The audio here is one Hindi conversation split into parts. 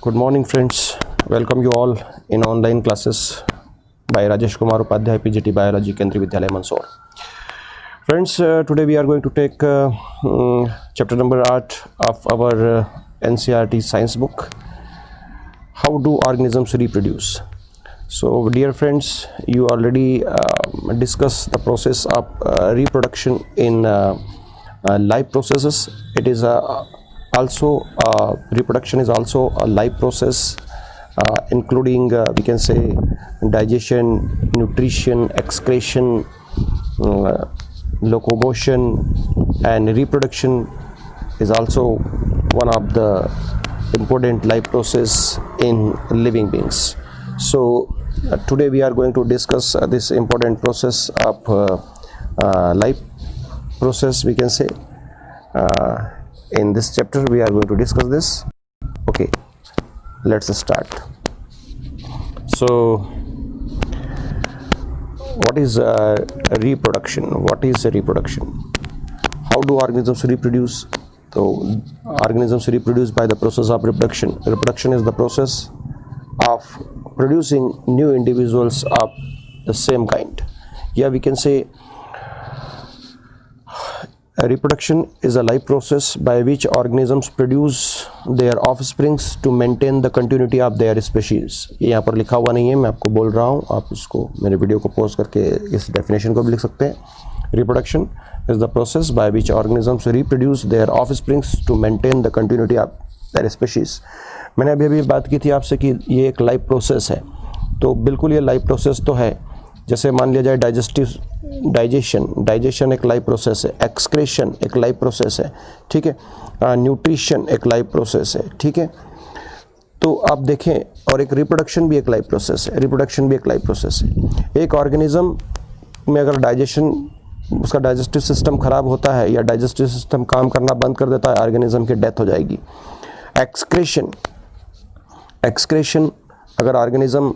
Good morning, friends. Welcome you all in online classes by Rajesh Kumar Upadhyay, PGT Biology, Kendriya Vidyalaya, Mandsaur. Friends, today we are going to take chapter number 8 of our NCERT science book. How do organisms reproduce? So, dear friends, you already discussed the process of reproduction in live processes. It is also reproduction is also a live process, including we can say digestion, nutrition, excretion, locomotion, and reproduction is also one of the important life process in living beings. So today we are going to discuss this important process of life process, we can say. In this chapter we are going to discuss this. Okay, let's start. So what is reproduction? What is reproduction? How do organisms reproduce? So organisms reproduce by the process of reproduction. Reproduction is the process of producing new individuals of the same kind. Yeah, we can say reproduction is a life process by which organisms produce their offsprings to maintain the continuity of their species. ये यहाँ पर लिखा हुआ नहीं है, मैं आपको बोल रहा हूँ, आप इसको मेरे वीडियो को पॉज करके इस डेफिनेशन को भी लिख सकते हैं. Reproduction is the process by which organisms reproduce their offsprings to maintain the continuity of their species. मैंने अभी बात की थी आपसे कि ये एक लाइफ प्रोसेस है, तो बिल्कुल ये लाइफ प्रोसेस तो है. जैसे मान लिया जाए डाइजेशन एक लाइफ प्रोसेस है, एक्सक्रेशन एक लाइफ प्रोसेस है, ठीक है, न्यूट्रिशन एक लाइफ प्रोसेस है, ठीक है. तो आप देखें, और एक रिप्रोडक्शन भी एक लाइफ प्रोसेस है, रिप्रोडक्शन भी एक लाइफ प्रोसेस है. एक ऑर्गेनिज्म में अगर डाइजेशन, उसका डाइजेस्टिव सिस्टम खराब होता है या डाइजेस्टिव सिस्टम काम करना बंद कर देता है, ऑर्गेनिज्म की डेथ हो जाएगी. एक्सक्रेशन अगर ऑर्गेनिज्म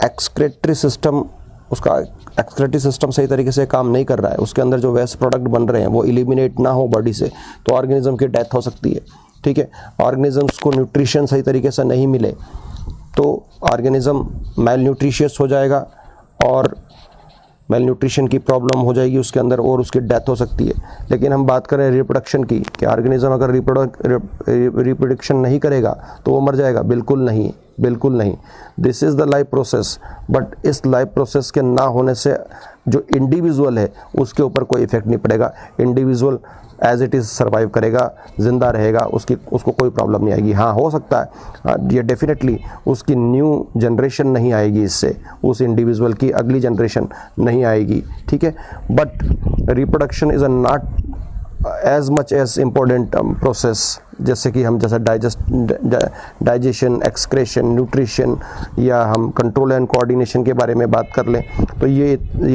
एक्सक्रेटरी सिस्टम, उसका एक्सक्रेटरी सिस्टम सही तरीके से काम नहीं कर रहा है, उसके अंदर जो वेस्ट प्रोडक्ट बन रहे हैं वो एलिमिनेट ना हो बॉडी से, तो ऑर्गेनिज्म की डेथ हो सकती है, ठीक है. ऑर्गेनिजम्स को न्यूट्रिशन सही तरीके से नहीं मिले तो ऑर्गेनिज्म मेल न्यूट्रिशियस हो जाएगा और मेल न्यूट्रिशन की प्रॉब्लम हो जाएगी उसके अंदर और उसकी डेथ हो सकती है. लेकिन हम बात करें रिप्रोडक्शन की, कि ऑर्गेनिज्म अगर रिप्रोडक्शन नहीं करेगा तो वो मर जाएगा? बिल्कुल नहीं, बिल्कुल नहीं. This is the life process. But इस लाइफ प्रोसेस के ना होने से जो इंडिविजुअल है उसके ऊपर कोई इफेक्ट नहीं पड़ेगा. Individual as it is survive करेगा, ज़िंदा रहेगा, उसको कोई प्रॉब्लम नहीं आएगी. हाँ, हो सकता है ये डेफिनेटली उसकी न्यू जनरेशन नहीं आएगी, इससे उस इंडिविजुअल की अगली जनरेशन नहीं आएगी, ठीक है. But reproduction is a not as much as important process जैसे कि हम जैसे डाइजेशन, एक्सक्रेशन, न्यूट्रिशन या हम कंट्रोल एंड कोऑर्डिनेशन के बारे में बात कर लें, तो ये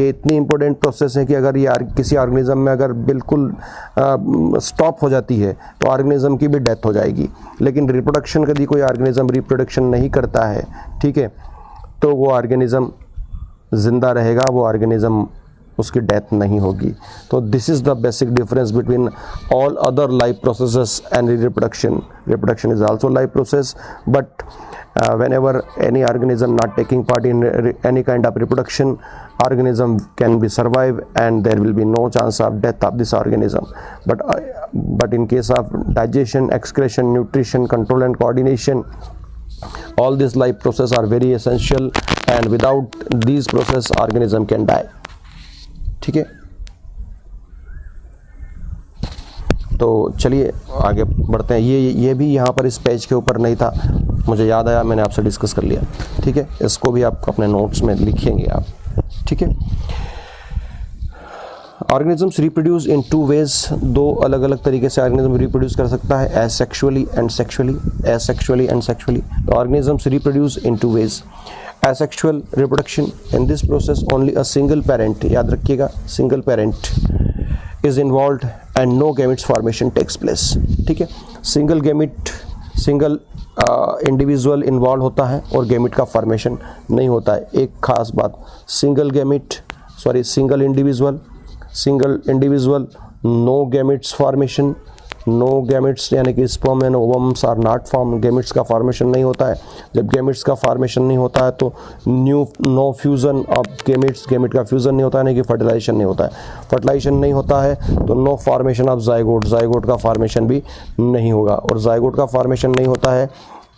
इतनी इम्पोर्टेंट प्रोसेस है कि अगर ये किसी ऑर्गेनिज्म में अगर बिल्कुल स्टॉप हो जाती है तो ऑर्गेनिज्म की भी डेथ हो जाएगी. लेकिन रिप्रोडक्शन यदि कोई ऑर्गेनिज्म रिप्रोडक्शन नहीं करता है, ठीक है, तो वो ऑर्गेनिज्म ज़िंदा रहेगा, वो ऑर्गेनिज्म उसकी डेथ नहीं होगी. तो this is the basic difference between all other life processes and reproduction. Reproduction is also life process, but whenever any organism not taking part in any kind of reproduction, organism can be survive and there will be no chance of death of this organism. But in case of digestion, excretion, nutrition, control and coordination, all these life process are very essential, and without these process organism can die. ठीक है, तो चलिए आगे बढ़ते हैं. ये भी यहाँ पर इस पेज के ऊपर नहीं था, मुझे याद आया, मैंने आपसे डिस्कस कर लिया, ठीक है. इसको भी आप अपने नोट्स में लिखेंगे आप, ठीक है. Organisms reproduce in two ways. दो अलग अलग तरीके से ऑर्गेनिज्म रिप्रोड्यूस कर सकता है, asexually and sexually. Asexually and sexually. Organisms reproduce in two ways. Asexual reproduction, in this process only a single parent, याद रखिएगा, single parent is involved and no gametes formation takes place, ठीक है. Single gamete, single individual involve होता है और गेमिट का फॉर्मेशन नहीं होता है. एक खास बात, single individual, no gametes formation, no gametes यानी कि sperm and ovums are not form, gametes का फॉर्मेशन नहीं होता है। जब गैमेट्स का फॉर्मेशन नहीं होता है तो no fusion of gametes, gamete का फ्यूज़न नहीं होता है, यानी कि फर्टिलाइजेशन नहीं होता है। फर्टिलाइजेशन नहीं होता है तो no formation of zygote, zygote का फॉर्मेशन भी नहीं होगा। और जाइगोट का फॉर्मेशन नहीं होता है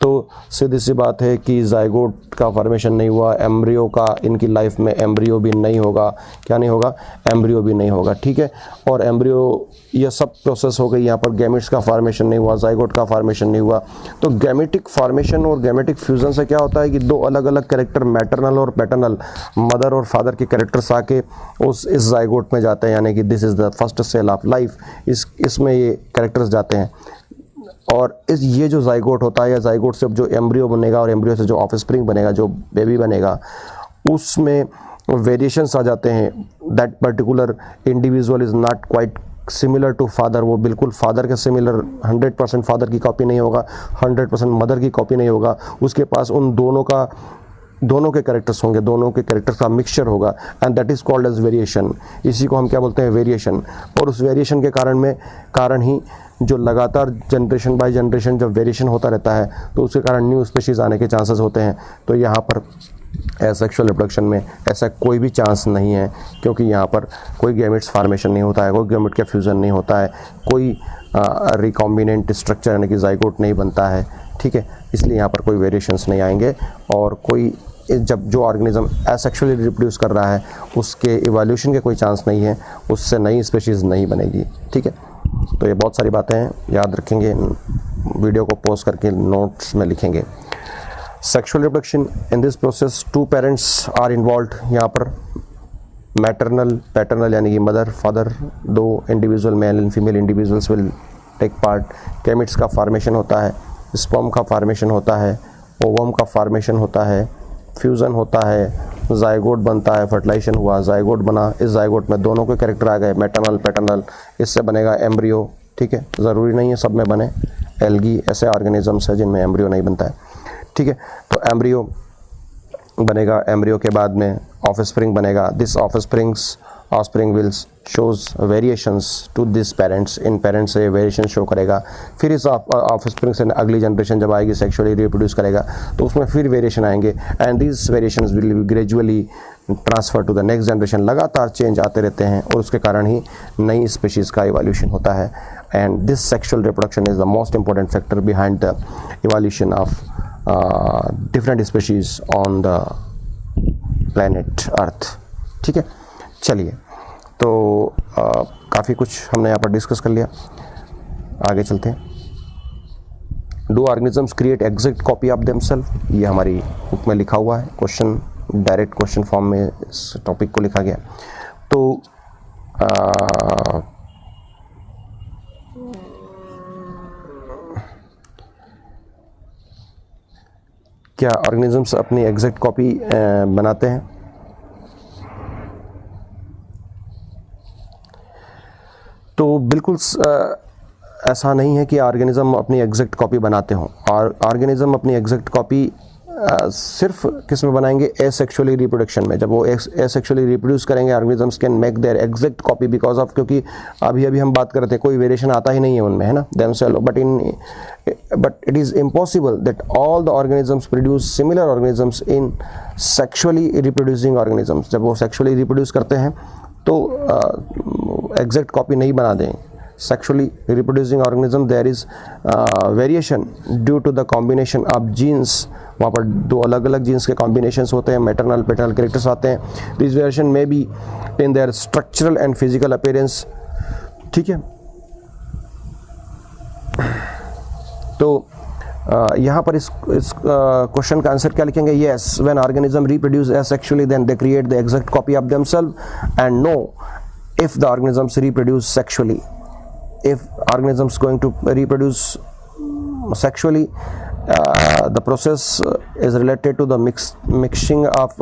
तो सीधी सी बात है कि जाइगोट का फॉर्मेशन नहीं हुआ, एम्ब्रियो का इनकी लाइफ में एम्ब्रियो भी नहीं होगा। क्या नहीं होगा? एम्ब्रियो भी नहीं होगा, ठीक है। और एम्ब्रियो ये सब प्रोसेस हो गई, यहाँ पर गैमेट्स का फॉर्मेशन नहीं हुआ, जाइगोट का फॉर्मेशन नहीं हुआ। तो गैमेटिक फॉर्मेशन और गैमेटिक फ्यूज़न से क्या होता है कि दो अलग अलग कैरेक्टर, मैटरनल और पैटर्नल, मदर और फादर के कैरेक्टर्स आके इस जाइगोट में जाते हैं, यानी कि this is the first cell of life, इसमें ये कैरेक्टर्स जाते हैं। और ये जो जाइगोट होता है या जाइगोट से जो एम्ब्रियो बनेगा और एम्ब्रियो से जो ऑफस्प्रिंग बनेगा, जो बेबी बनेगा, उसमें वेरिएशंस आ जाते हैं। That particular individual is not quite similar to father, वो बिल्कुल फादर के सिमिलर 100% फादर की कॉपी नहीं होगा, 100% मदर की कॉपी नहीं होगा। उसके पास उन दोनों के कैरेक्टर्स होंगे, दोनों के कैरेक्टर्स का मिक्सचर होगा, and that is called as variation. इसी को हम क्या बोलते हैं? वेरिएशन। और उस वेरिएशन के कारण ही जो लगातार जनरेशन बाय जनरेशन जब वेरिएशन होता रहता है तो उसके कारण न्यू स्पीशीज़ आने के चांसेस होते हैं। तो यहाँ पर सेक्सुअल रिप्रोडक्शन में ऐसा कोई भी चांस नहीं है, क्योंकि यहाँ पर कोई गैमेट्स फॉर्मेशन नहीं होता है, कोई गैमेट का फ्यूज़न नहीं होता है, कोई रिकॉम्बिनेंट स्ट्रक्चर यानी कि जाइगोट नहीं बनता है, ठीक है। इसलिए यहाँ पर कोई वेरिएशंस नहीं आएंगे। और कोई जब जो ऑर्गेनिज्म एसेक्सुअली रिप्रोड्यूस कर रहा है उसके इवोल्यूशन के कोई चांस नहीं है, उससे नई स्पीशीज़ नहीं बनेगी, ठीक है। तो ये बहुत सारी बातें हैं, याद रखेंगे, वीडियो को पॉज करके नोट्स में लिखेंगे। Sexual reproduction in this process 2 parents are involved. यहाँ पर मैटरनल पैटर्नल यानी कि mother father, 2 individual male and female individuals will take part. Gametes का फॉर्मेशन होता है, स्पर्म का फॉर्मेशन होता है, ओवम का फॉर्मेशन होता है, फ्यूज़न होता है, जाइगोट बनता है, फर्टिलाइजेशन हुआ, जाइगोट बना, इस जाइगोट में दोनों के कैरेक्टर आ गए, मैटरनल पैटर्नल, इससे बनेगा एम्ब्रियो, ठीक है। ज़रूरी नहीं है सब में बने, एल्गी ऐसे ऑर्गेनिजम्स है जिनमें एम्ब्रियो नहीं बनता है, ठीक है। तो एम्ब्रियो बनेगा, एम्ब्रियो के बाद में ऑफस्प्रिंग बनेगा। This offspring will shows variations to this parents, इन पेरेंट्स से वेरिएशन शो करेगा। फिर इस ऑफस्प्रिंग से अगली जनरेशन जब आएगी सेक्सुअली रिप्रोड्यूस करेगा तो उसमें फिर वेरिएशन आएंगे, and this variations will be gradually transfer to the next generation. लगातार चेंज आते रहते हैं और उसके कारण ही नई स्पीशीज़ का इवोल्यूशन होता है। And this sexual reproduction is the most important factor behind the evolution of different species on the planet Earth, ठीक है। चलिए, तो काफ़ी कुछ हमने यहाँ पर डिस्कस कर लिया, आगे चलते हैं। Do organisms create exact copy of themselves? ये हमारी बुक में लिखा हुआ है, क्वेश्चन डायरेक्ट क्वेश्चन फॉर्म में इस टॉपिक को लिखा गया। तो क्या ऑर्गेनिजम्स अपनी एग्जैक्ट कॉपी बनाते हैं? तो बिल्कुल ऐसा नहीं है कि ऑर्गेनिज्म अपनी एग्जैक्ट कॉपी बनाते हों। और ऑर्गेनिज्म अपनी एग्जैक्ट कॉपी सिर्फ किस में बनाएंगे? एसेक्सुअली रिप्रोडक्शन में। जब वो एसेक्सुअली रिप्रोड्यूस करेंगे, organisms can make their exact copy because of, क्योंकि अभी हम बात कर रहे थे, कोई वेरिएशन आता ही नहीं है उनमें, है ना, themselves. But it is impossible that all the organisms produce similar organisms in sexually reproducing organisms. जब वो सेक्सुअली रिप्रोड्यूस करते हैं तो एग्जैक्ट कॉपी नहीं बना दें। Sexually reproducing organism there is variation due to the combination of genes। वहाँ पर 2 अलग अलग जीन्स के कॉम्बिनेशंस होते हैं, मैटरनल पैटर्नल कैरेक्टर्स आते हैं। दिस वेरिएशन में be in their structural and physical appearance, ठीक है। तो यहाँ पर इस क्वेश्चन का आंसर क्या लिखेंगे? Yes, when organism reproduce asexually then they create the exact copy of themselves, and no if the organisms reproduce sexually. If organisms going to reproduce sexually, the process is related to the mixing of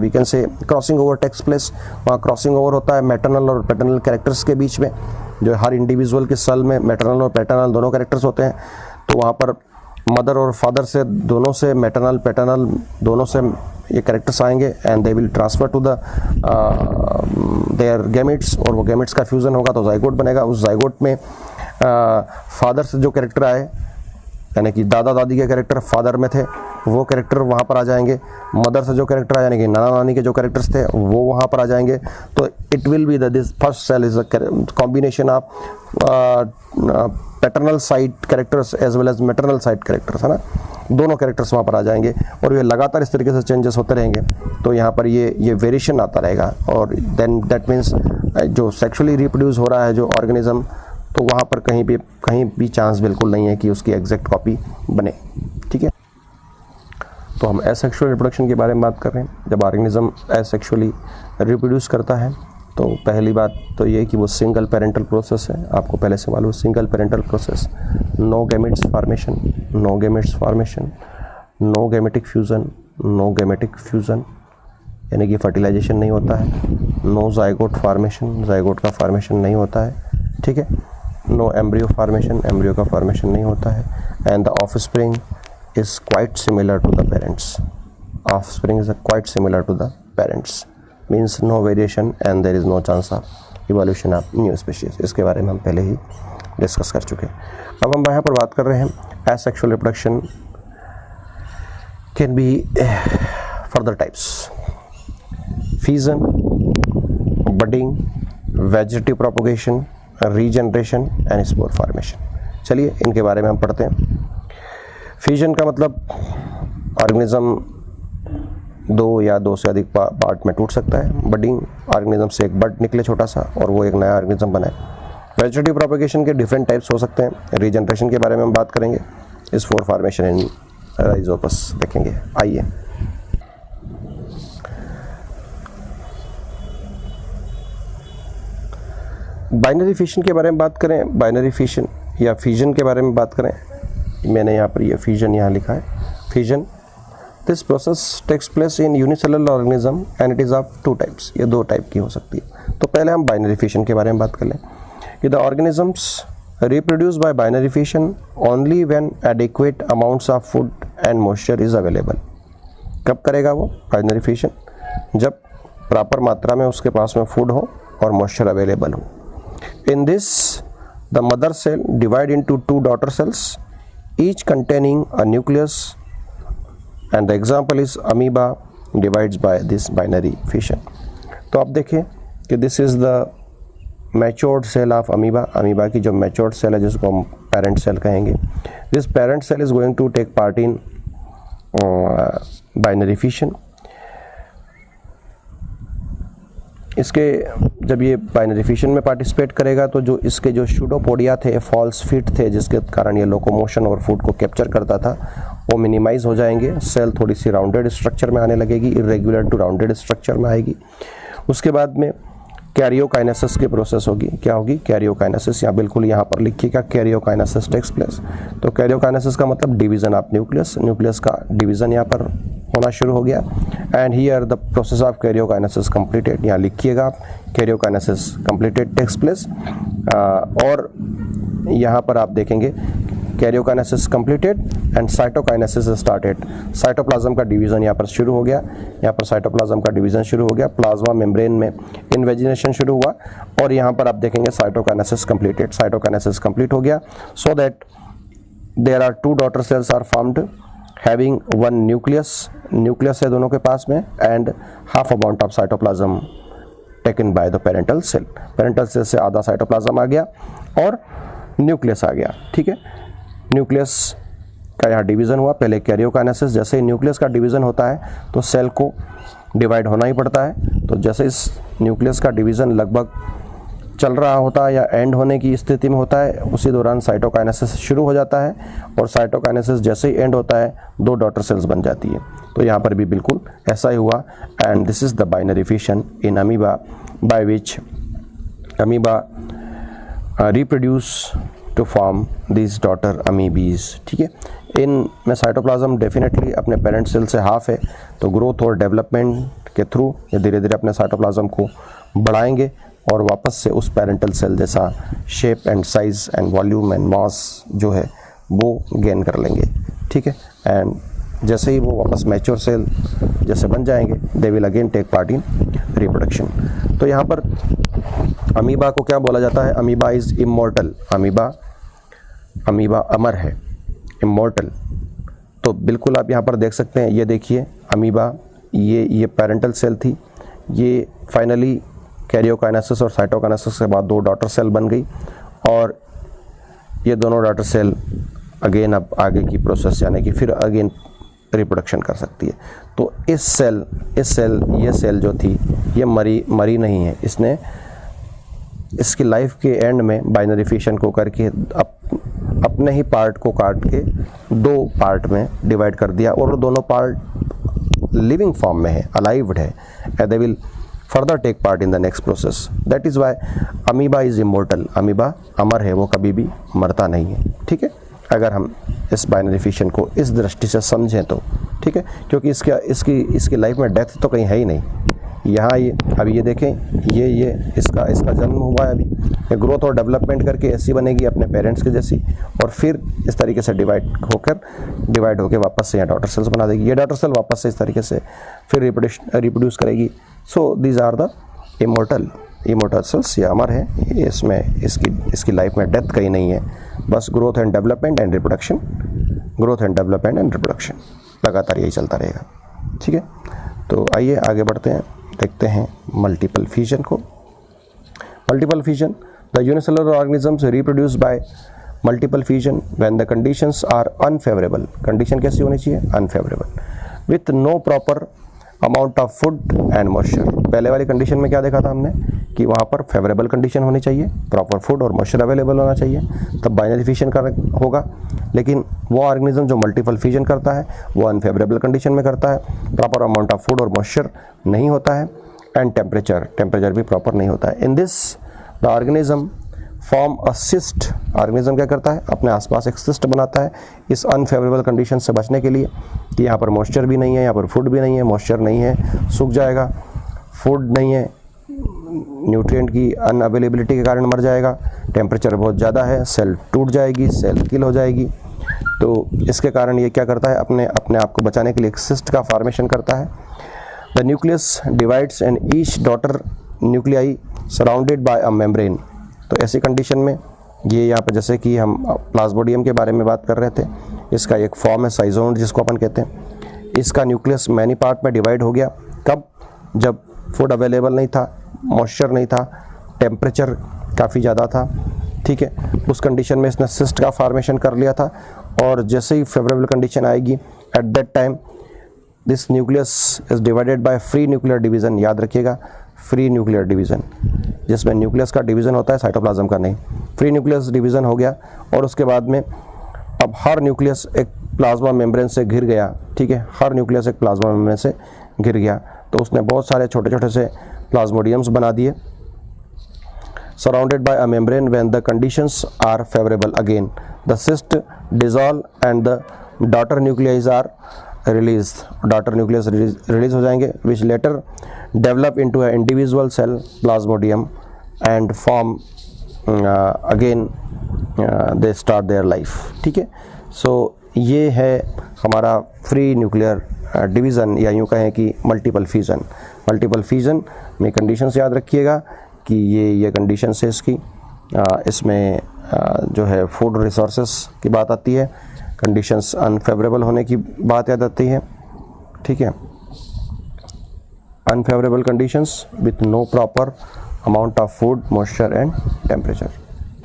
we can say crossing over takes place। वहाँ crossing over होता है मैटरनल और पैटर्नल कैरेक्टर्स के बीच में, जो हर इंडिविजुअल के सेल में मैटरनल और पैटर्नल दोनों कैरेक्टर्स होते हैं। तो वहाँ पर मदर और फादर से दोनों से मैटरनल पैटर्नल दोनों से ये कैरेक्टर्स आएंगे, and they will transfer to the their gametes, और वो गैमेट्स का फ्यूज़न होगा तो जाइगोट बनेगा। उस जाइगोट में फादर से जो कैरेक्टर आए, यानी कि दादा दादी के कैरेक्टर फादर में थे, वो कैरेक्टर वहाँ पर आ जाएंगे। मदर से जो कैरेक्टर आए, यानी कि नाना नानी के जो कैरेक्टर्स थे, वो वहाँ पर आ जाएंगे। तो it will be this first cell is a combination of paternal side characters as well as maternal side characters, है ना। दोनों कैरेक्टर्स वहाँ पर आ जाएंगे और ये लगातार इस तरीके से चेंजेस होते रहेंगे। तो यहाँ पर ये वेरिएशन आता रहेगा और देन दैट मीन्स जो सेक्सुअली रिप्रोड्यूस हो रहा है जो ऑर्गेनिज्म, तो वहाँ पर कहीं भी चांस बिल्कुल नहीं है कि उसकी एग्जैक्ट कॉपी बने, ठीक है। तो हम एसेक्सुअल रिप्रोडक्शन के बारे में बात कर रहे हैं। जब ऑर्गेनिज्म एसेक्सुअली रिप्रोड्यूस करता है तो पहली बात तो ये कि वो सिंगल पेरेंटल प्रोसेस है। आपको पहले से मालूम, single parental process, no gametes formation, no gametes formation, no gametic fusion, no gametic fusion यानी कि फर्टिलाइजेशन नहीं होता है, नो जाइगोट फॉर्मेशन, जाइगोट का फॉर्मेशन नहीं होता है, ठीक है, नो एम्ब्रियो फॉर्मेशन, एम्ब्रियो का फॉर्मेशन नहीं होता है, and the offspring is quite similar to the parents, offspring is quite similar to the parents, means no variation and there is no chance of evolution of new species. इसके बारे में हम पहले ही डिस्कस कर चुके हैं। अब हम यहाँ पर बात कर रहे हैं asexual reproduction can be further types, fusion, budding, vegetative propagation, regeneration and spore formation. चलिए इनके बारे में हम पढ़ते हैं। फ्यूजन का मतलब ऑर्गेनिज्म दो या दो से अधिक पार्ट में टूट सकता है। बडिंग, ऑर्गेनिज्म से एक बड निकले छोटा सा और वो एक नया ऑर्गेनिज्म बनाए। वेजिटेटिव प्रोपोगेशन के डिफरेंट टाइप्स हो सकते हैं। रीजनरेशन के बारे में हम बात करेंगे। स्पोर फॉर्मेशन इन राइजोपस देखेंगे। आइए बाइनरी फिशन के बारे में बात करें। बाइनरी फिशन या फ्यूजन के बारे में बात करें। मैंने यहाँ पर ये फ्यूजन यहाँ लिखा है, fusion. This process takes place in unicellular organism and it is of two types. ये दो टाइप की हो सकती है। तो पहले हम बाइनरी फिशन के बारे में बात कर लें कि the organisms reproduce bye binary fission only when adequate amounts of food and moisture is available. कब करेगा वो बाइनरी फिशन? जब प्रॉपर मात्रा में उसके पास में फूड हो और मॉइस्चर अवेलेबल हो। In this the mother cell divide into two daughter cells each containing a nucleus and the example is amoeba divides by this binary fission। तो आप देखें कि this is the matured cell of amoeba। amoeba की जो matured cell है जिसको हम parent cell कहेंगे, this parent cell is going to take part in binary fission। इसके जब ये बाइनरी फिशन में पार्टिसिपेट करेगा तो जो इसके जो सूडोपोडिया थे, फॉल्स फीट थे, जिसके कारण ये लोकोमोशन और फूड को कैप्चर करता था, वो मिनिमाइज हो जाएंगे। सेल थोड़ी सी राउंडेड स्ट्रक्चर में आने लगेगी, इरेगुलर टू राउंडेड स्ट्रक्चर में आएगी। उसके बाद में कैरियोकाइनेसिस की प्रोसेस होगी। क्या होगी? कैरियोकाइनेसिस। यहाँ बिल्कुल यहाँ पर लिखिएगा, कैरियोकाइनेसिस टेक्स प्लेस। तो कैरियोकाइनेसिस का मतलब डिवीजन ऑफ न्यूक्लियस, न्यूक्लियस का डिवीजन यहाँ पर होना शुरू हो गया। And here the process of karyokinesis completed. यहाँ लिखिएगा आप, कैरियोकाइनेसिस कंप्लीटेड टेक्स प्लेस। और यहाँ पर आप देखेंगे karyokinesis completed and cytokinesis started. Cytoplasm का डिवीजन यहाँ पर शुरू हो गया। यहाँ पर साइटोप्लाज्म का डिवीजन शुरू हो गया। प्लाज्मा मेम्ब्रेन में इन्वेजिनेशन शुरू हुआ और यहाँ पर आप देखेंगे साइटोकाइनेसिस कंप्लीटेड। साइटोकाइनेसिस कंप्लीट हो गया so that there are two daughter cells are formed having one nucleus. Nucleus है दोनों के पास में and half amount of cytoplasm taken by the parental cell. Parental cell से आधा साइटोप्लाज्म आ गया और न्यूक्लियस आ गया। ठीक है, न्यूक्लियस का यहाँ डिवीज़न हुआ। पहले कैरियोकाइनेसिस, जैसे ही न्यूक्लियस का डिवीज़न होता है तो सेल को डिवाइड होना ही पड़ता है। तो जैसे इस न्यूक्लियस का डिवीज़न लगभग चल रहा होता है या एंड होने की स्थिति में होता है, उसी दौरान साइटोकाइनेसिस शुरू हो जाता है और साइटोकाइनेसिस जैसे ही एंड होता है दो डॉटर सेल्स बन जाती है। तो यहाँ पर भी बिल्कुल ऐसा ही हुआ। And this is the binary fission in amoeba by which amoeba reproduce to form this daughter amoebae. ठीक है, इनमें साइटोप्लाज्म डेफिनेटली अपने पेरेंट सेल से हाफ है, तो ग्रोथ और डेवलपमेंट के थ्रू ये धीरे धीरे अपने साइटोप्लाज्म को बढ़ाएंगे और वापस से उस पेरेंटल सेल जैसा shape and size and volume and mass जो है वो गेन कर लेंगे। ठीक है, एंड जैसे ही वो वापस मैच्योर सेल जैसे बन जाएंगे they will again take part in reproduction. तो यहाँ पर अमीबा को क्या बोला जाता है? Amoeba is immortal. Amoeba amoeba अमर है, इमॉर्टल। तो बिल्कुल आप यहाँ पर देख सकते हैं, ये देखिए अमीबा, ये पेरेंटल सेल थी, ये फाइनली कैरियोकाइनेसिस और साइटोकाइनेसिस के बाद 2 डॉटर सेल बन गई, और ये दोनों डॉटर सेल अगेन अब आगे की प्रोसेस यानी कि फिर अगेन रिप्रोडक्शन कर सकती है। तो ये सेल जो थी ये मरी नहीं है, इसने इसकी लाइफ के एंड में बाइनरी फिशन को करके अपने ही पार्ट को काट के 2 पार्ट में डिवाइड कर दिया, और वो दोनों पार्ट लिविंग फॉर्म में है, अलाइव्ड है, and they will further take part in the next process. That is why amoeba is immortal, amoeba अमर है, वो कभी भी मरता नहीं है। ठीक है, अगर हम इस बाइनरी फिशन को इस दृष्टि से समझें तो ठीक है, क्योंकि इसकी लाइफ में डेथ तो कहीं है ही नहीं। यहाँ ये अभी ये देखें, ये इसका जन्म हुआ है, अभी ये ग्रोथ और डेवलपमेंट करके ऐसी बनेगी अपने पेरेंट्स के जैसी, और फिर इस तरीके से डिवाइड होकर वापस से यहाँ डॉटर सेल्स बना देगी। ये डॉटर सेल वापस से इस तरीके से फिर रिप्रोड्यूस करेगी। So these are the immortal cells, ये अमर है, इसमें इसकी लाइफ में डेथ कहीं नहीं है, बस growth and development and reproduction, लगातार यही चलता रहेगा। ठीक है, तो आइए आगे बढ़ते हैं, देखते हैं मल्टीपल फिजन को। Multiple fission, the unicellular organisms reproduce by multiple fission when the conditions are unfavourable. Condition कैसी होनी चाहिए? Unfavourable, with no proper amount of food and moisture. पहले वाली कंडीशन में क्या देखा था हमने कि वहाँ पर फेवरेबल कंडीशन होनी चाहिए, प्रॉपर फूड और मॉइस्चर अवेलेबल होना चाहिए, तब बाइनरी फिशन होगा। लेकिन वो ऑर्गेनिज्म जो मल्टीपल फिजन करता है वो अनफेवरेबल कंडीशन में करता है, प्रॉपर अमाउंट ऑफ फूड और मॉइस्चर नहीं होता है, एंड टेम्परेचर भी प्रॉपर नहीं होता है। इन this the organism form a cyst. Organism क्या करता है? अपने आसपास एक सिस्ट बनाता है इस अनफेवरेबल कंडीशन से बचने के लिए कि यहाँ पर मॉइस्चर भी नहीं है, यहाँ पर फूड भी नहीं है, मॉइस्चर नहीं है, सूख जाएगा, फूड नहीं है, न्यूट्रिएंट की अनअवेलेबिलिटी के कारण मर जाएगा, टेम्परेचर बहुत ज़्यादा है, सेल टूट जाएगी, सेल किल हो जाएगी। तो इसके कारण ये क्या करता है? अपने आप को बचाने के लिए एक सिस्ट का फॉर्मेशन करता है। The nucleus divides and each daughter nuclei surrounded by a membrane. तो ऐसी कंडीशन में ये यहाँ पर जैसे कि हम प्लाज्मोडियम के बारे में बात कर रहे थे, इसका एक फॉर्म है साइजोन जिसको अपन कहते हैं। इसका न्यूक्लियस मैनी पार्ट में डिवाइड हो गया। कब? जब फूड अवेलेबल नहीं था, मॉइस्चर नहीं था, टेम्परेचर काफ़ी ज़्यादा था। ठीक है, उस कंडीशन में इसने सिस्ट का फॉर्मेशन कर लिया था, और जैसे ही फेवरेबल कंडीशन आएगी at that time this nucleus is divided by free nuclear division. याद रखिएगा, फ्री न्यूक्लियर डिवीज़न, जिसमें न्यूक्लियस का डिवीज़न होता है, साइटोप्लाज्म का नहीं। फ्री न्यूक्लियस डिवीज़न हो गया, और उसके बाद में अब हर न्यूक्लियस एक प्लाज्मा मेम्ब्रेन से घिर गया। ठीक है, हर न्यूक्लियस एक प्लाज्मा मेम्ब्रेन से घिर गया, तो उसने बहुत सारे छोटे छोटे से प्लाज्मोडियम्स बना दिए। Surrounded by a membrane when the conditions are favourable again the cyst dissolve and the daughter nucleus are release. Daughter nucleus release हो जाएंगे, which later develop into a individual cell plasmodium and form again they start their life. ठीक है, सो ये है हमारा फ्री न्यूक्लियर डिवीज़न, या यूँ कहें कि मल्टीपल फिजन। मल्टीपल फिजन में कंडीशंस याद रखिएगा कि ये कंडीशंस है इसकी। इसमें जो है फूड रिसोर्सेस की बात आती है, कंडीशंस अनफेवरेबल होने की बात याद आती है। ठीक है, unfavourable conditions with no proper amount of food, moisture and temperature.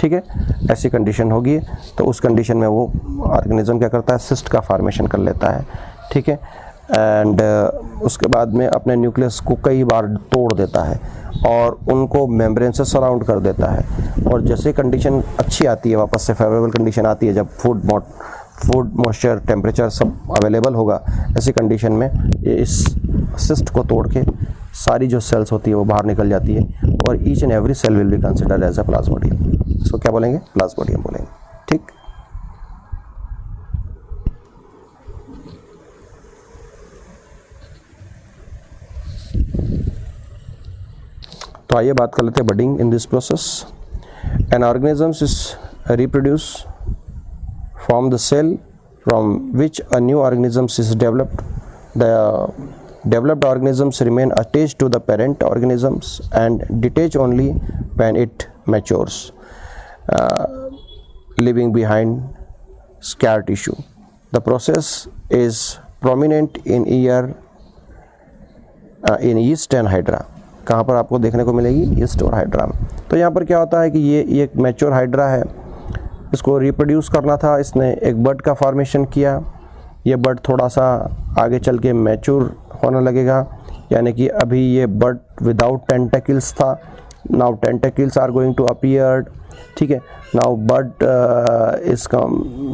ठीक है, ऐसी कंडीशन होगी तो उस कंडीशन में वो ऑर्गेनिज्म क्या करता है? सिस्ट का फॉर्मेशन कर लेता है। ठीक है, एंड उसके बाद में अपने न्यूक्लियस को कई बार तोड़ देता है और उनको मेम्ब्रेन से सराउंड कर देता है, और जैसे कंडीशन अच्छी आती है, वापस से फेवरेबल कंडीशन आती है, जब फूड, मॉइस्चर, टेम्परेचर सब अवेलेबल होगा, ऐसी कंडीशन में ये इस सिस्ट को तोड़ के सारी जो सेल्स होती है वो बाहर निकल जाती है, और each and every cell will be considered as a plasmodium. इसको क्या बोलेंगे? प्लाज्मोडियम बोलेंगे। ठीक, तो आइए बात कर लेते हैं budding in this process. N organisms is reproduce from the cell from which a new organisms is developed. The developed organisms remain attached to the parent organisms and detach only when it matures. leaving behind scar tissue. The process is prominent in yeast and hydra. कहाँ पर आपको देखने को मिलेगी? यीस्ट और हाइड्रा में। तो यहाँ पर क्या होता है कि ये एक मैच्योर हाइड्रा है, इसको रिप्रोड्यूस करना था, इसने एक बड का फॉर्मेशन किया। ये बड थोड़ा सा आगे चल के मैच्योर होने लगेगा, यानी कि अभी ये बड विदाउट टेंटेकल्स था, now tentacles are going to appear. ठीक है, नाउ बड इसका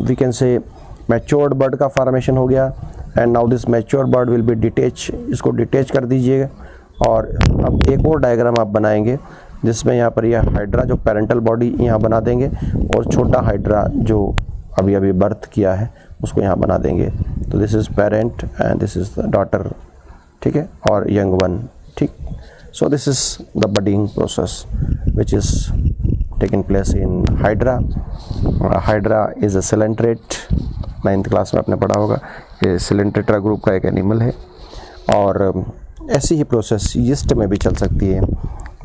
we can say matured bud का फॉर्मेशन हो गया, and now this mature bud will be detach. इसको डिटेच कर दीजिएगा। और अब एक और डायग्राम आप बनाएंगे जिसमें यहाँ पर यह हाइड्रा जो पेरेंटल बॉडी यहाँ बना देंगे, और छोटा हाइड्रा जो अभी अभी बर्थ किया है उसको यहाँ बना देंगे। तो this is parent and this is the daughter, ठीक है, और यंग वन। ठीक, so this is the budding process which is taking place in hydra. Hydra is a coelenterate, 9th class में आपने पढ़ा होगा। ये सिलेंट्रेटा ग्रुप का एक एनिमल है, और ऐसी ही प्रोसेस यीस्ट में भी चल सकती है,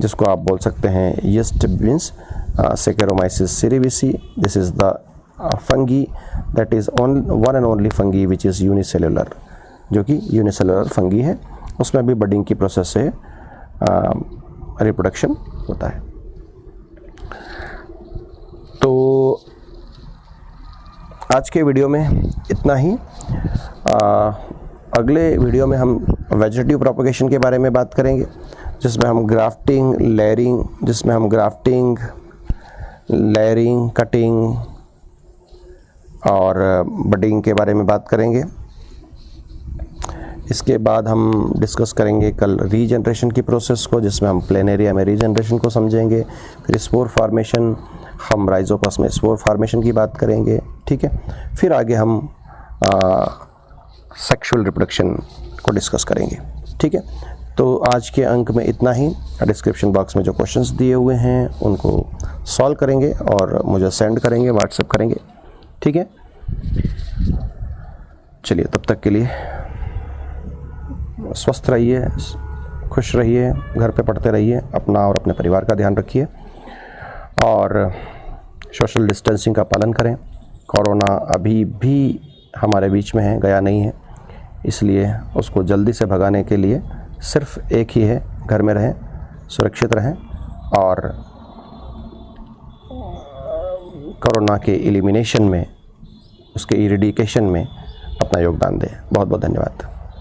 जिसको आप बोल सकते हैं yeast means Saccharomyces cerevisiae. This is the fungi that is one and only fungi which is unicellular, जो कि यूनिसेलुलर फंगी है। उसमें भी बडिंग की प्रोसेस से रिप्रोडक्शन होता है। तो आज के वीडियो में इतना ही। अगले वीडियो में हम वेजिटेटिव प्रोपगेशन के बारे में बात करेंगे, जिसमें हम ग्राफ्टिंग, लेयरिंग, कटिंग और बडिंग के बारे में बात करेंगे। इसके बाद हम डिस्कस करेंगे कल रीजनरेशन की प्रोसेस को, जिसमें हम प्लेनेरिया में रीजनरेशन को समझेंगे। फिर स्पोर फॉर्मेशन, हम राइजोपस में स्पोर फॉर्मेशन की बात करेंगे। ठीक है, फिर आगे हम सेक्सुअल रिप्रोडक्शन को डिस्कस करेंगे। ठीक है, तो आज के अंक में इतना ही। डिस्क्रिप्शन बॉक्स में जो क्वेश्चंस दिए हुए हैं उनको सॉल्व करेंगे और मुझे सेंड करेंगे, व्हाट्सएप करेंगे। ठीक है, चलिए तब तक के लिए स्वस्थ रहिए, खुश रहिए, घर पे पढ़ते रहिए, अपना और अपने परिवार का ध्यान रखिए, और सोशल डिस्टेंसिंग का पालन करें। कोरोना अभी भी हमारे बीच में है, गया नहीं है, इसलिए उसको जल्दी से भगाने के लिए सिर्फ एक ही है, घर में रहें, सुरक्षित रहें, और कोरोना के एलिमिनेशन में, उसके इरेडिकेशन में अपना योगदान दें। बहुत बहुत धन्यवाद।